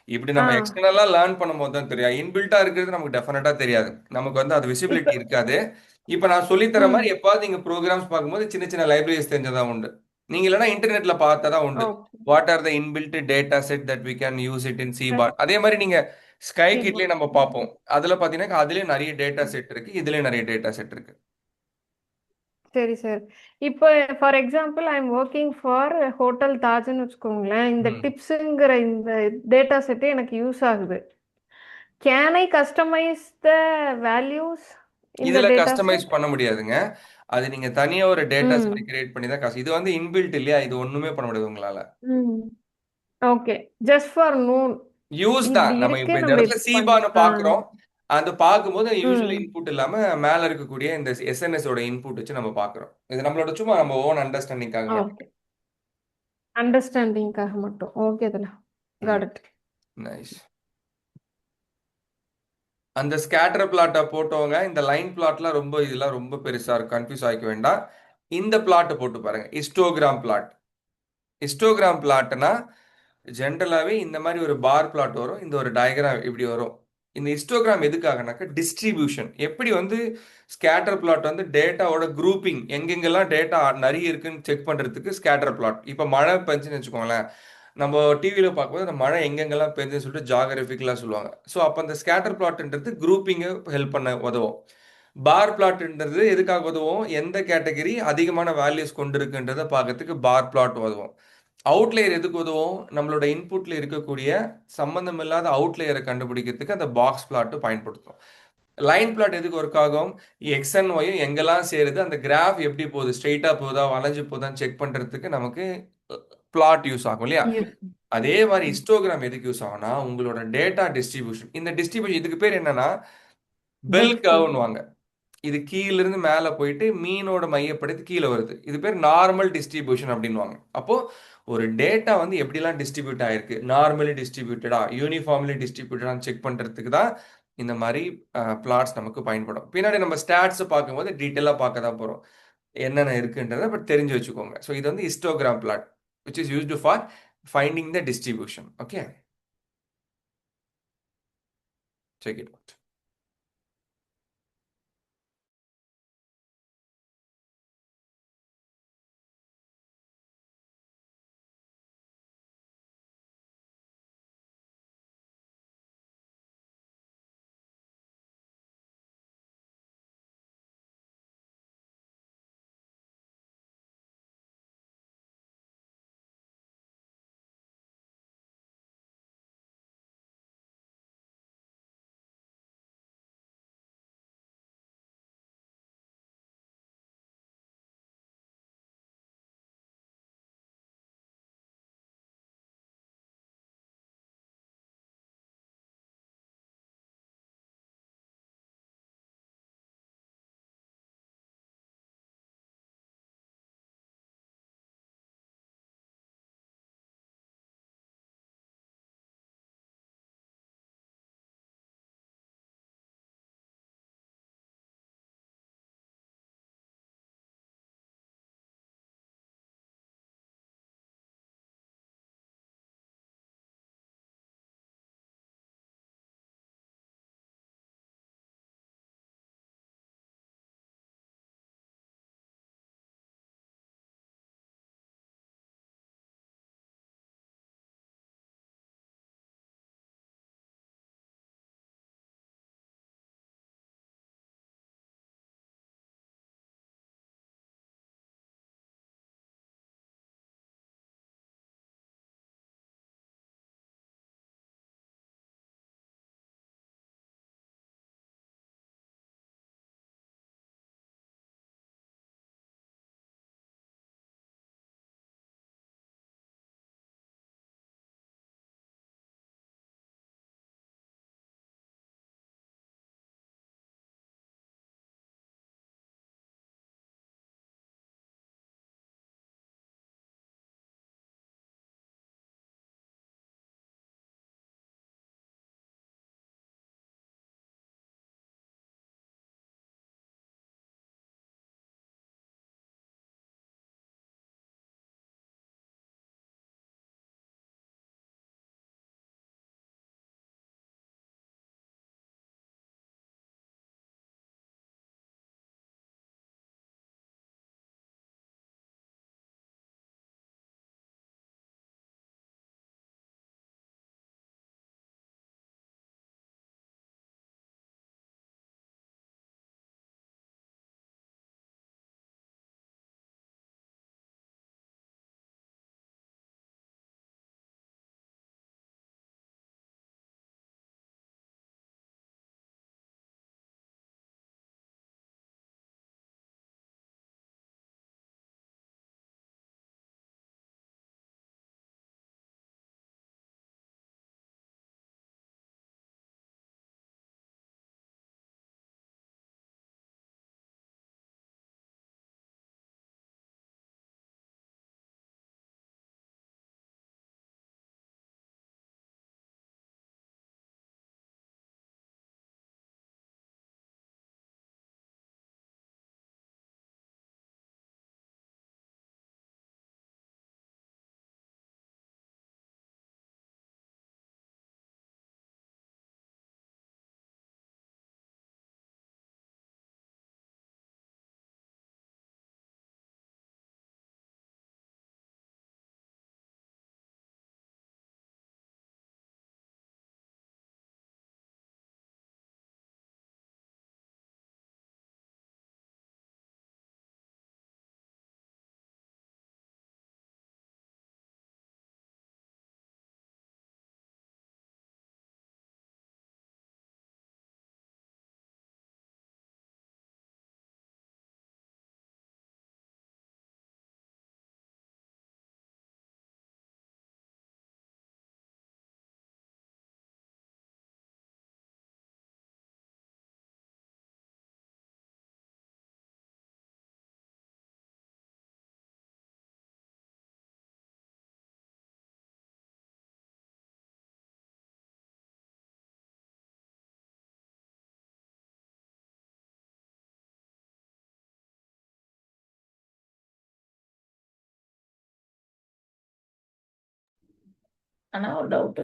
இப்படி ஆ நம்ம எக்ஸ்டர்னலா லேர்ன் பண்ணும்போது தான் தெரியும். இன்பில்ட்டா இருக்கிறது நமக்கு டெஃபினட்டா தெரியாது. நமக்கு வந்து அது இப்ப விசிபிலிட்டி இருக்காது. இப்ப நான் சொல்லித்தர ம் மாதிரி எப்பாவது நீங்க ப்ரோக்ராம்ஸ் பார்க்கும்போது சின்ன சின்ன லைப்ரரிஸ் தெரிஞ்சதா உண்டு. நீங்க இல்லைன்னா இன்டர்நெட்ல பார்த்தா தான் உண்டு. Okay what are the inbuilt data set that we can use it in seaborn. அதே மாதிரி நீங்க ஸ்கை சிபான் கிட்லயே நம்ம பார்ப்போம். அதுல பாத்தீங்கன்னா அதுலயும் நிறைய டேட்டா செட் இருக்கு, இதுலயும் நிறைய டேட்டா செட் இருக்கு. சரி சார். இப்போ for example I am working for hotel தாஜ்னு வச்சுக்கோங்களேன். இந்த ம். டிப்ஸுங்கிற இந்த டேட்டா செட்டே எனக்கு யூஸ் ஆகுது. Can I customize the values இந்த இதுல டேட்டா கஸ்டமைஸ் செட்? பண்ண முடியாதுங்க. அது நீங்க தனியா ஒரு டேட்டா செட் ம் கிரியேட் பண்ணி தான் இது வந்து இன்பில்ட் இல்லையா? இது ஒண்ணுமே பண்ண முடியாது உங்களால. ம் okay. Just for known use தான். இப்படி நம்ம இப்ப இருக்கு இந்த நம்ம இடத்துல இப்படி பண்ண சீபான்னு பார்க்குறோம். அது பார்க்கும்போது யூசுவல் ம் இன்புட் இல்லாம மேல இருக்கக்கூடிய இந்த எஸ்என்எஸ் ஓட இன்புட் வச்சு நம்ம பார்க்குறோம். இது நம்மளோட சும்மா நம்ம ஓன் அண்டர்ஸ்டாண்டிங்காக மட்டும். ஓகே. அண்டர்ஸ்டாண்டிங்காக மட்டும். ஓகே தானே. ம். God it. நைஸ். அந்த ஸ்கேட்டர் பிளாட்டை போட்டவங்க இந்த லைன் பிளாட்லாம் இதெல்லாம் ரொம்ப பெருசா இருக்கும், கன்ஃபியூஸ் ஆகிக்க வேண்டாம். இந்த பிளாட்டை போட்டு பாருங்க, ஹிஸ்டோகிராம் பிளாட். ஹிஸ்டோகிராம் பிளாட்னா ஜென்ரலாகவே இந்த மாதிரி ஒரு பார் பிளாட் வரும், இந்த ஒரு டயக்ராம் இப்படி வரும். இந்த ஹிஸ்டோகிராம் எதுக்காகனாக்கா டிஸ்ட்ரிபியூஷன். எப்படி வந்து ஸ்கேட்டர் பிளாட் வந்து டேட்டாவோட குரூப்பிங், எங்கெங்கெல்லாம் டேட்டா நிறைய இருக்குன்னு செக் பண்ணுறதுக்கு ஸ்கேட்டர் பிளாட். இப்போ மழை பெஞ்சுன்னு வச்சுக்கோங்களேன், நம்ம டிவியில் பார்க்கும்போது அந்த மழை எங்கெங்கெல்லாம் பெஞ்சுன்னு சொல்லிட்டு ஜாகிரபிக்கலாக சொல்லுவாங்க. ஸோ அப்போ அந்த ஸ்கேட்டர் பிளாட்ன்றது குரூப்பிங்கை ஹெல்ப் பண்ண உதவும். பார் பிளாட்ன்றது எதுக்காக உதவும்? எந்த கேட்டகரி அதிகமான வேல்யூஸ் கொண்டு இருக்குன்றதை பார்க்கறதுக்கு பார் பிளாட் உதவும். அவுட்லேயர் எதுக்கு உதவும்? நம்மளோட இன்புட்ல இருக்கக்கூடிய சம்பந்தம் இல்லாத அவுட்லேயரை கண்டுபிடிக்கிறதுக்கு அந்த பாக்ஸ் பிளாட் பயன்படுத்தும். லைன் பிளாட் எதுக்கு ஒர்க் ஆகும்? எக்ஸ் அண்ட் ஒய் எங்கெல்லாம் சேருது, அந்த கிராஃப் எப்படி போகுது, ஸ்ட்ரெயிட்டா போகுதா வளைஞ்சு போதான்னு செக் பண்றதுக்கு நமக்கு பிளாட் யூஸ் ஆகும் இல்லையா? அதே மாதிரி ஹிஸ்டோகிராம் எதுக்கு யூஸ் ஆகும்னா உங்களோட டேட்டா டிஸ்ட்ரிபியூஷன். இந்த டிஸ்ட்ரிபியூஷன் இதுக்கு பேர் என்னன்னா பெல் கர்வ்னுவாங்க. இது கீழ இருந்து மேல போயிட்டு மீனோட மையப்படுத்தி கீழே வருது. இது பேர் நார்மல் டிஸ்ட்ரிபியூஷன் அப்படின்னுவாங்க. அப்போ ஒரு டேட்டா வந்து எப்படிலாம் டிஸ்ட்ரிபியூட் ஆயிருக்கு, நார்மலி டிஸ்ட்ரிபியூட்டடா யூனிஃபார்ம்லி டிஸ்ட்ரிபியூட்டடான்னு செக் பண்றதுக்கு தான் இந்த மாதிரி பிளாட்ஸ் நமக்கு பயன்படும். பின்னாடி நம்ம ஸ்டாட்ஸ் பார்க்கும்போது டீட்டெயிலாக பார்க்க தான் போறோம், என்னென்ன இருக்குன்றத பட் தெரிஞ்சு வச்சுக்கோங்க. ஸோ இது வந்து histogram plot which is used for finding the distribution. Okay, check it out. ஆனா ஒரு டவுட்.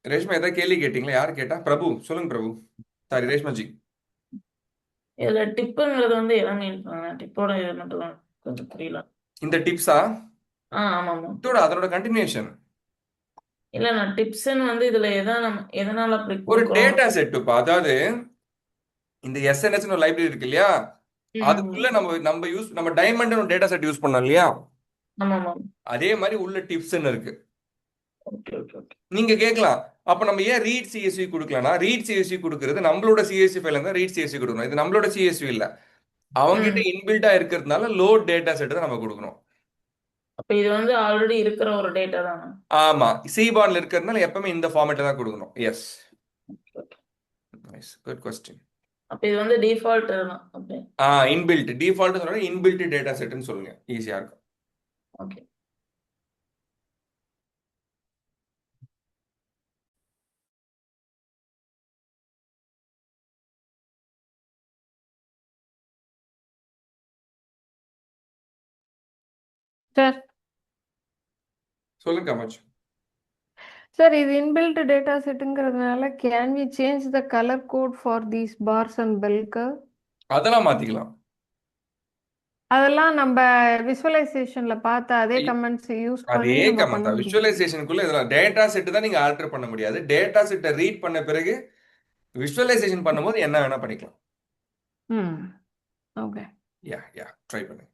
ரேஷ்மா ஏதாவது கேள்வி கேட்டீங்களா? யார் கேட்டா? பிரபு, சொல்லுங்க பிரபு. சாரி, ரேஷ்மாஜி. இதுல டிப்புங்கிறது வந்து எதை மீன் பண்ண? டிப்போட இது மட்டும் தான் கொஞ்சம் புரியல. இந்த டிப்ஸா? ஆமா ஆமா. அதோட கண்டினியூஷன். இல்ல நான் டிப்ஸ்ன்னு வந்து இதுல எதனால அப்படி ஒரு கொடுக்குறோம்? டேட்டா செட்டுப்பா. அதாவது இந்த எஸ்என்எஸ் ஒரு லைப்ரரி இருக்கு இல்லையா, அதுக்குள்ள நம்ம டைமண்ட் ஒரு டேட்டா செட் யூஸ் பண்ணோம் இல்லையா, ஆமா ஆமா. அதே மாதிரி உள்ள டிப்ஸ்ன்னு இருக்கு. Okay okay okay. நீங்க கேட்கலாம், அப்ப நம்ம ஏன் ரீட் சிஎஸ்வி கொடுக்கலனா? ரீட் சிஎஸ்வி கொடுக்கிறது நம்மளோட சிஎஸ்வி ஃபைல தான் ரீட் சிஎஸ்வி கொடுக்கணும். இது நம்மளோட சிஎஸ்வி இல்ல, அவங்க கிட்ட இன்பில்டா இருக்கிறதுனால லோட் டேட்டா செட் தான் நம்ம கொடுக்கணும். அப்ப இது வந்து ஆல்ரெடி இருக்கிற ஒரு டேட்டா தானே? ஆமா, சிபான்ல இருக்கிறதுனால எப்பவுமே இந்த ஃபார்மேட்ல தான் கொடுக்கணும். Yes, nice, good question. அப்ப இது வந்து டிஃபால்ட் தான் அப்படி. இன்பில்ட், டிஃபால்ட் சொல்ற இன்பில்ட் டேட்டா செட்னு சொல்லுங்க, ஈஸியா இருக்கும். ஓகே. சார் சொல்லுங்க காமாட்சி. சார் இது இன்பில்ட் டேட்டா செட்டுங்கிறதுனால can we change the colour code for these bars and bell curve? அதெல்லாம் மாத்திக்கலாம். அதெல்லாம் நம்ம விசுவலைசேஷன்ல பார்த்த அதே ஐ- கமெண்ட்ஸ் யூஸ் அதே பண்ணி நம்ம கமெண்ட் பண்ண தான் முடியும். விஷுவலைசேஷனுக்குள்ள. இதெல்லாம் டேட்டா செட் தான், நீங்க ஆல்டர் பண்ண முடியாது. டேட்டா செட்டை ரீட் பண்ண பிறகு விஷுவலைசேஷன் பண்ணும்போது என்ன வேணா பண்ணிக்கலாம். ம் ஓகே. யா யா, ட்ரை பண்ணுங்க.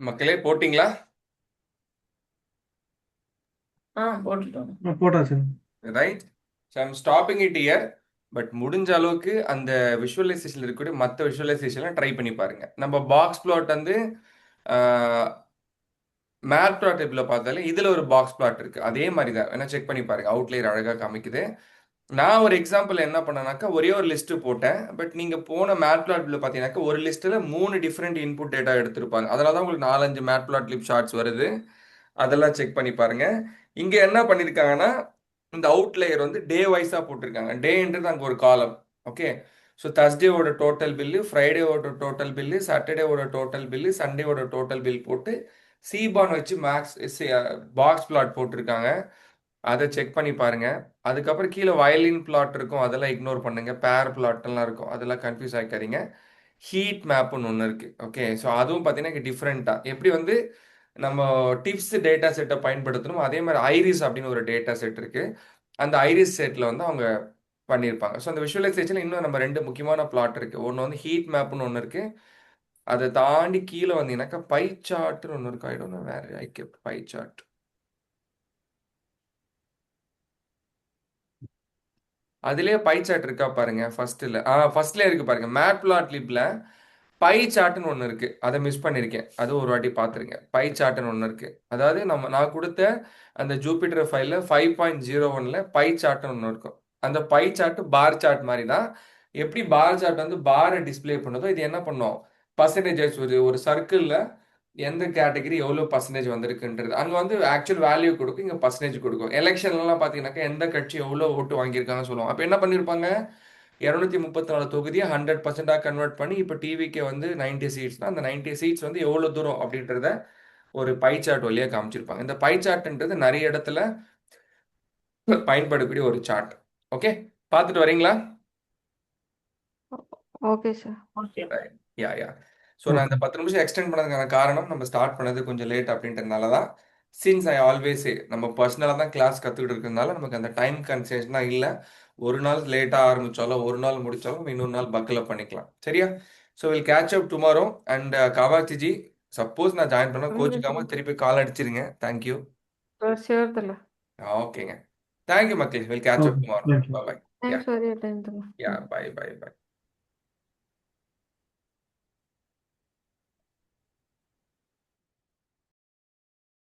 மக்களே போட்டிங்களா? போட்டுட்டோம். போட்டாச்சுங்க. Right. So I'm stopping it here. But முடிஞ்ச அளவுக்கு அந்த விஷுவலைசேஷன் இருக்கக்கூடிய மற்ற விஷுவலைசேஷன்லாம் ட்ரை பண்ணி பாருங்க. நம்ம பாக்ஸ் பிளாட் வந்து மேட் பிளாட் டைப்ல பார்த்தாலே இதுல ஒரு பாக்ஸ் பிளாட் இருக்கு. அதே மாதிரி தான் வேணா செக் பண்ணி பாருங்க. அவுட்லையர் அழகா காமிக்குது. நான் ஒரு எக்ஸாம்பிள் என்ன பண்ணேனாக்கா ஒரே ஒரு லிஸ்ட் போட்டேன். பட் நீங்க போன மேட் பிளாட்ல பார்த்தீங்கன்னாக்கா ஒரு லிஸ்ட்ல 3 டிஃப்ரெண்ட் இன்புட் டேட்டா எடுத்திருப்பாங்க. அதனால தான் உங்களுக்கு 4-5 மேட் பிளாட் லிப் ஷார்ட்ஸ் வருது. அதெல்லாம் செக் பண்ணி பாருங்க. இங்க என்ன பண்ணிருக்காங்கன்னா இந்த அவுட்லேயர் வந்து டே வைஸா போட்டிருக்காங்க. டேன்றது அங்க ஒரு காலம். ஓகே. ஸோ தர்ஸ்டேவோட டோட்டல் பில்லு, ஃப்ரைடேவோட டோட்டல் பில்லு, சாட்டர்டேவோட டோட்டல் பில்லு, சண்டேவோட டோட்டல் பில் போட்டு சிபான் வச்சு மேக்ஸ் பாக்ஸ் பிளாட் போட்டிருக்காங்க. அதை செக் பண்ணி பாருங்க. அதுக்கப்புறம் கீழே வயலின் பிளாட் இருக்கும், அதெல்லாம் இக்னோர் பண்ணுங்க. பேர் பிளாட் எல்லாம் இருக்கும், அதெல்லாம் கன்ஃபியூஸ் ஆகிக்காதீங்க. ஹீட் மேப்னு ஒன்று இருக்கு. ஓகே. ஸோ அதுவும் பார்த்தீங்கன்னா டிஃப்ரெண்டா எப்படி வந்து நம்ம டிப்ஸ் டேட்டா செட்டை பயன்படுத்தணும், அதே மாதிரி ஐரிஸ் அப்படின்னு ஒரு டேட்டா செட் இருக்கு. அந்த ஐரிஸ் செட்ல வந்து அவங்க பண்ணியிருப்பாங்க. ஸோ அந்த விஷுவலைசேஷன் இன்னும் நம்ம 2 முக்கியமான பிளாட் இருக்கு. ஒன்று வந்து ஹீட் மேப்னு ஒன்று இருக்கு. அதை தாண்டி கீழே வந்தீங்கன்னாக்கா பை சார்ட்னு ஒன்று இருக்கு. I don't know where I kept pie chart. அதுலயே பை சார்ட் இருக்கா பாருங்க. ஃபர்ஸ்ட்ல இருக்கு பாருங்க. மேட் பிளாட் லிப்ல பை சார்ட்னு ஒன்று இருக்கு. அதை மிஸ் பண்ணியிருக்கேன். அது ஒரு வாட்டி பார்த்துருங்க. பை சார்ட்னு ஒன்று இருக்கு. அதாவது நான் கொடுத்த அந்த ஜூபிட்டர் ஃபைல்ல 5.01ல பை சார்ட்னு ஒன்று இருக்கும். அந்த பை சார்ட் பார் சார்ட் மாதிரி தான். எப்படி பார் சார்ட் வந்து பாரை டிஸ்ப்ளே பண்ணுதோ இது என்ன பண்ணும், பர்சன்டேஜஸ் ஒரு சர்க்கிளில் எந்த கேட்டகரி எவ்வளோ பர்சன்டேஜ் வந்திருக்குன்றது அங்கே வந்து ஆக்சுவல் வேல்யூ கொடுக்கும், இங்கே பர்சன்டேஜ் கொடுக்கும். எலெக்ஷன்லாம் பார்த்தீங்கன்னாக்கா எந்த கட்சி எவ்வளோ ஓட்டு வாங்கியிருக்காங்கன்னு சொல்லுவோம். அப்போ என்ன பண்ணியிருப்பாங்க, 234 தொகுதியை 100%ஆக கன்வெர்ட் பண்ணி இப்போ டிவிக்கு வந்து 90 சீட்ஸ்னா அந்த 90 சீட்ஸ் வந்து எவ்வளோ தூரம் அப்படின்றத ஒரு பை சார்ட் வழியாக காமிச்சிருப்பாங்க. இந்த பை சார்ட்ன்றது நிறைய இடத்துல பயன்படக்கூடிய ஒரு சார்ட். ஓகே, பார்த்துட்டு வரீங்களா? Okay sir. ஓகே. யா யா. ஸோ நான் இந்த 10 நிமிஷம் எக்ஸ்டெண்ட் பண்ணதுக்கான காரணம் நம்ம ஸ்டார்ட் பண்ணது கொஞ்சம் லேட் அப்படின்றதுனால தான். சின்ஸ் ஐ ஆல்வேஸ் நம்ம பர்சனலாக தான் கிளாஸ் கற்றுக்கிட்டு இருக்கிறதுனால நமக்கு அந்த டைம் கன்செஷன் தான் இல்லை. ஒரு நாள் லேட்டாக ஆரம்பித்தாலும் ஒரு நாள் முடித்தாலும் இன்னொரு நாள் பக்கில் பண்ணிக்கலாம். சரியா? So will catch up tomorrow. And காவாச்சிஜி, சப்போஸ் நான் ஜாயின் பண்ணால் கோச்சுக்காமல் திருப்பி கால் அடிச்சிருங்க. தேங்க்யூ. ஷியோர் தல. ஓகேங்க. தேங்க்யூ மக்களே. Will catch up okay, tomorrow. Thank you. Bye. Yeah thanks for your time தல. யா. Bye bye by.